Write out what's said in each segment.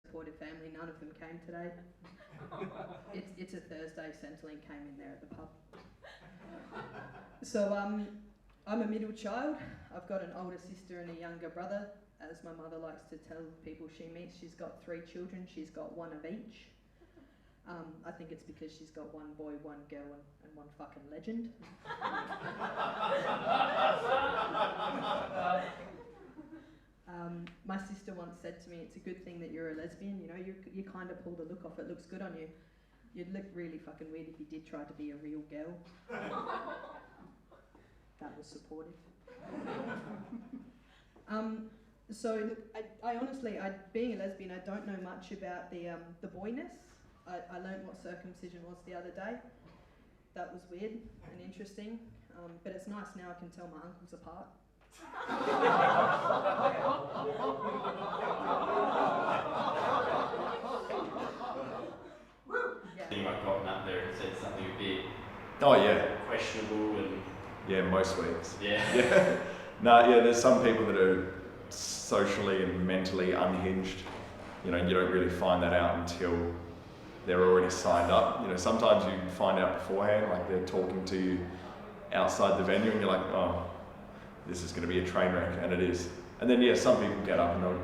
supportive family. None of them came today. It's a Thursday. Centrelink came in there at the pub. So I'm a middle child. I've got an older sister and a younger brother. As my mother likes to tell people she meets, she's got 3 children. She's got 1 of each. I think it's because she's got 1 boy, 1 girl, and 1 fucking legend. My sister once said to me, "It's a good thing that you're a lesbian. You know, you kind of pull the look off. It looks good on you. You'd look really fucking weird if you did try to be a real girl." That was supportive. So look, I honestly, being a lesbian, I don't know much about the boyness. I learned what circumcision was the other day. That was weird and interesting, but it's nice now I can tell my uncles apart. Yeah. You might have gotten up there and said something a bit questionable and... Yeah, most weeks. Yeah. Yeah. No, yeah, there's some people that are socially and mentally unhinged. You know, you don't really find that out until they're already signed up. You know, sometimes you find out beforehand, like they're talking to you outside the venue and you're like, oh, this is going to be a train wreck, and it is. And then, yeah, some people get up and they'll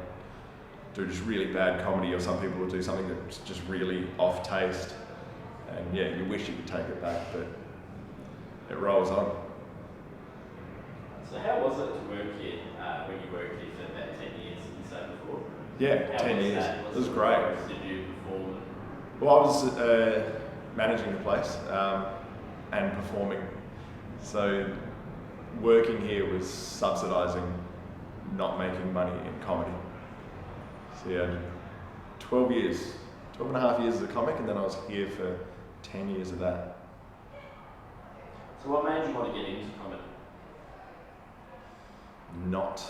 do just really bad comedy, or some people will do something that's just really off taste. And yeah, you wish you could take it back, but it rolls on. So how was it to work here, when you worked here for about 10 years, you said before? Yeah, how 10 was years. That? It was great. Did you perform? Well, I was managing the place and performing. So working here was subsidising not making money in comedy. So yeah, 12 and a half years as a comic, and then I was here for 10 years of that. So what made you want to get into comedy? Not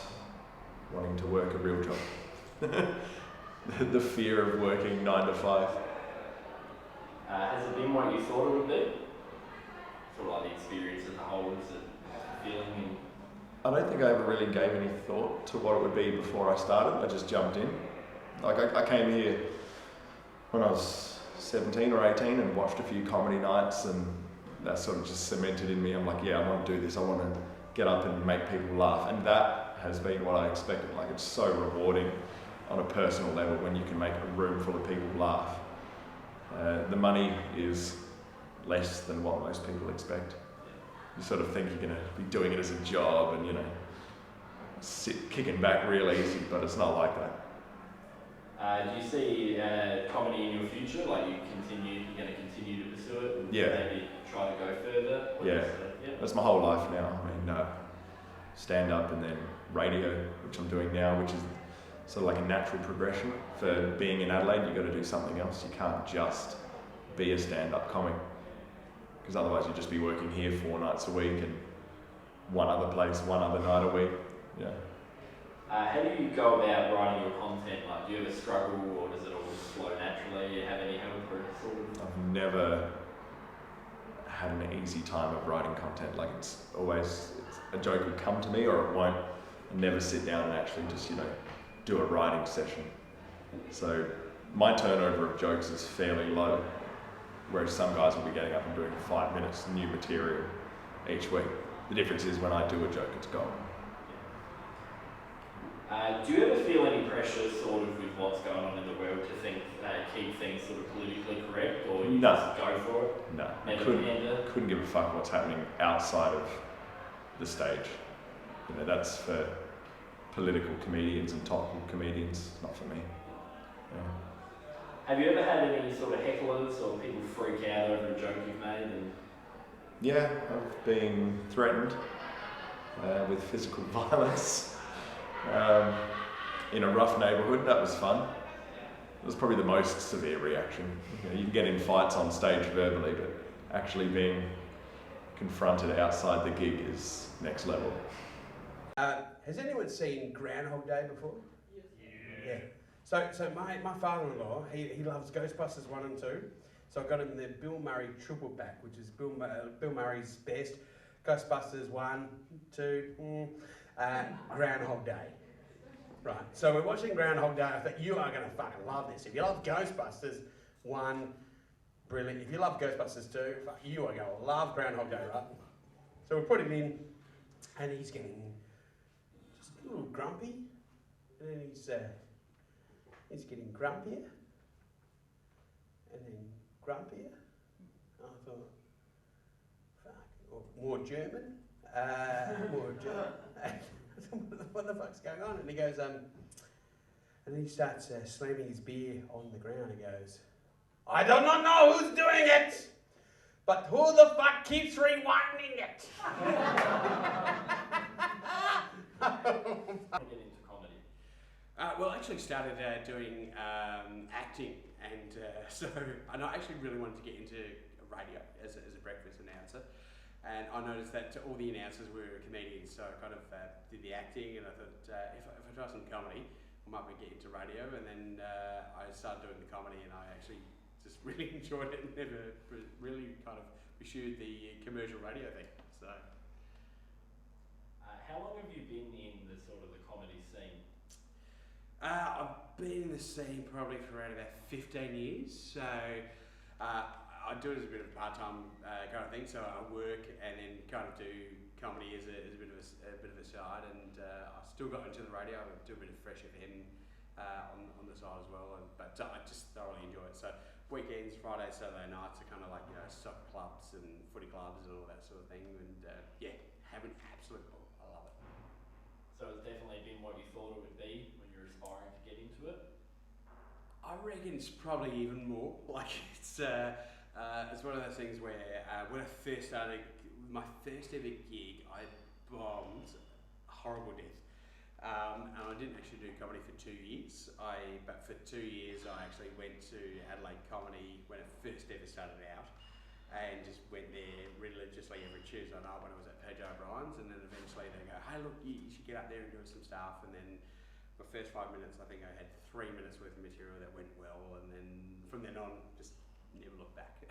wanting to work a real job. The fear of working 9 to 5. Has it been what you thought it would be? Sort of like the experience as a whole, is it feeling? I don't think I ever really gave any thought to what it would be before I started. I just jumped in. Like I came here when I was 17 or 18 and watched a few comedy nights, and that sort of just cemented in me. I'm like, yeah, I want to do this. I want to get up and make people laugh. And that has been what I expected. Like, it's so rewarding on a personal level when you can make a room full of people laugh. The money is less than what most people expect. You sort of think you're going to be doing it as a job and, you know, kicking back real easy, but it's not like that. Do you see comedy in your future? Like you're going to continue to pursue it and maybe try to go further? Yeah, that's my whole life now. I mean, stand-up and then radio, which I'm doing now, which is sort of like a natural progression. For being in Adelaide, you've got to do something else. You can't just be a stand-up comic, because otherwise you'd just be working here 4 nights a week and one other place, one other night a week. Yeah. How do you go about writing your content? Like, do you ever struggle, or does it all just flow naturally? Do you have any help, or sort of? I've never had an easy time of writing content. Like, it's a joke will come to me or it won't. I never sit down and actually just, you know, do a writing session. So my turnover of jokes is fairly low, whereas some guys will be getting up and doing 5 minutes new material each week. The difference is when I do a joke, it's gone. Do you ever feel any pressure sort of with what's going on in the world to think, keep things sort of politically correct, or you just go for it? No, I couldn't give a fuck what's happening outside of the stage. You know, that's for political comedians and topical comedians, not for me. Yeah. Have you ever had any sort of hecklers or people freak out over a joke you've made? Yeah, I've been threatened with physical violence in a rough neighbourhood. That was fun. It was probably the most severe reaction. You can get in fights on stage verbally, but actually being confronted outside the gig is next level. Has anyone seen Groundhog Day before? Yeah. So my father-in-law, he loves Ghostbusters 1 and 2. So I got him the Bill Murray triple pack, which is Bill Murray's best. Ghostbusters 1, 2, Groundhog Day. Right, so we're watching Groundhog Day. I thought you are going to fucking love this. If you love Ghostbusters 1, brilliant. If you love Ghostbusters 2, fuck, you are going to love Groundhog Day, right? So we put him in, and he's getting just a little grumpy, and then he's getting grumpier, and then grumpier. I thought, fuck, or more German, more German. What the fuck's going on? And he goes, and then he starts slamming his beer on the ground. He goes, I do not know who's doing it, but who the fuck keeps rewinding it? Get into comedy. Well, I actually started doing acting, and so I actually really wanted to get into radio as a breakfast announcer. And I noticed that all the announcers were comedians, so I kind of did the acting, and I thought if I try some comedy, I might get into radio. And then I started doing the comedy, and I actually just really enjoyed it and never really kind of pursued the commercial radio thing. So, How long have you been in the sort of the comedy scene? I've been in the scene probably for around about 15 years. So I do it as a bit of a part-time kind of thing. So I work and then kind of do comedy as a bit of a side. And I still got into the radio. I do a bit of Fresh FM on the side as well. But I just thoroughly enjoy it. So weekends, Fridays, Saturday nights are kind of like soccer clubs and footy clubs and all that sort of thing. And yeah, having absolute fun. I love it. So it's definitely been what you thought it would be when you're aspiring to get into it? I reckon it's probably even more. Like it's one of those things where when I first started, my first ever gig, I bombed a horrible death. And I didn't actually do comedy for 2 years. But for 2 years, I actually went to Adelaide Comedy when it first ever started out, and just went there religiously every Tuesday night when I was at PJ O'Brien's. And then eventually they go, hey look, you should get up there and do some stuff. And then my first 5 minutes, I think I had 3 minutes worth of material that went well, and then from then on, just never looked back.